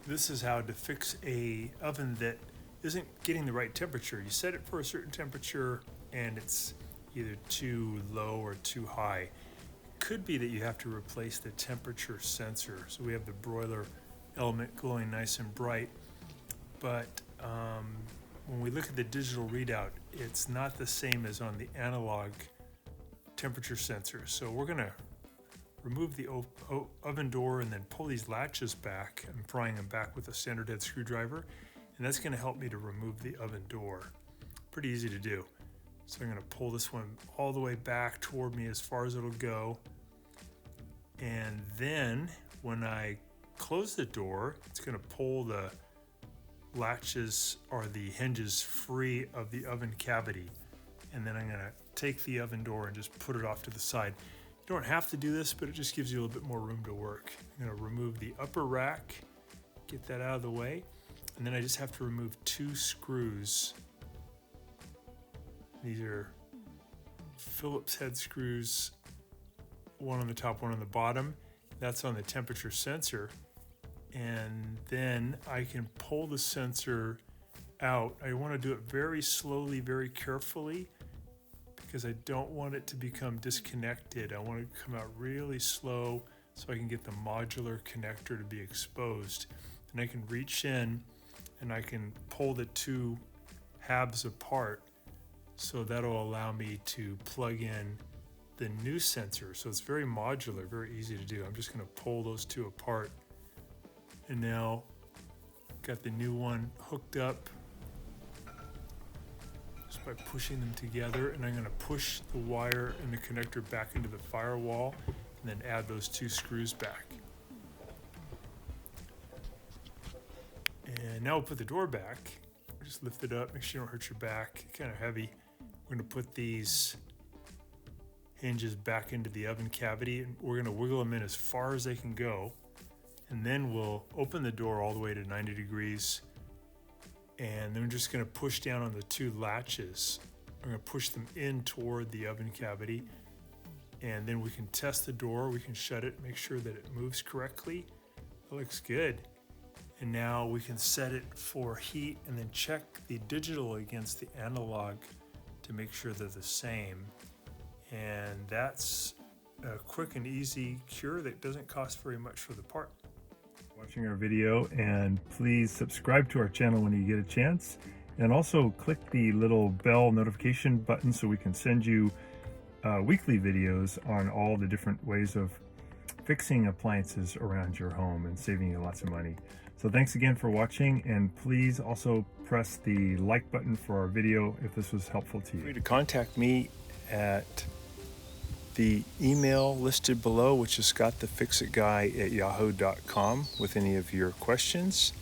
This is how to fix a oven that isn't getting the right temperature. You set it for a certain temperature and it's either too low or too high. It could be that you have to replace the temperature sensor. So we have the broiler element glowing nice and bright, but when we look at the digital readout, it's not the same as on the analog temperature sensor. So we're going to remove the oven door and then pull these latches back. I'm prying them back with a standard head screwdriver, and that's going to help me to remove the oven door. Pretty easy to do. So I'm going to pull this one all the way back toward me as far as it'll go, and then when I close the door, it's going to pull the latches or the hinges free of the oven cavity, and then I'm going to take the oven door and just put it off to the side. You don't have to do this, but it just gives you a little bit more room to work. I'm going to remove the upper rack, get that out of the way, and then I just have to remove 2 screws. These are Phillips head screws, one on the top, one on the bottom. That's on the temperature sensor. And then I can pull the sensor out. I want to do it very slowly, very carefully, because I don't want it to become disconnected. I want it to come out really slow so I can get the modular connector to be exposed. And I can reach in and I can pull the 2 halves apart, so that'll allow me to plug in the new sensor. So it's very modular, very easy to do. I'm just going to pull those 2 apart. And now got the new one hooked up just by pushing them together, and I'm going to push the wire and the connector back into the firewall and then add those 2 screws back. And now we'll put the door back. Just lift it up, make sure you don't hurt your back. It's kind of heavy. We're going to put these hinges back into the oven cavity, and we're going to wiggle them in as far as they can go. And then we'll open the door all the way to 90 degrees. And then we're just going to push down on the 2 latches. I'm going to push them in toward the oven cavity. And then we can test the door. We can shut it, make sure that it moves correctly. It looks good. And now we can set it for heat and then check the digital against the analog to make sure they're the same. And that's a quick and easy cure that doesn't cost very much for the part. Watching our video, and please subscribe to our channel when you get a chance, and also click the little bell notification button so we can send you weekly videos on all the different ways of fixing appliances around your home and saving you lots of money. So thanks again for watching, and please also press the like button for our video if this was helpful to you. Feel free to contact me at the email listed below, which is scottthefixitguy@yahoo.com, with any of your questions.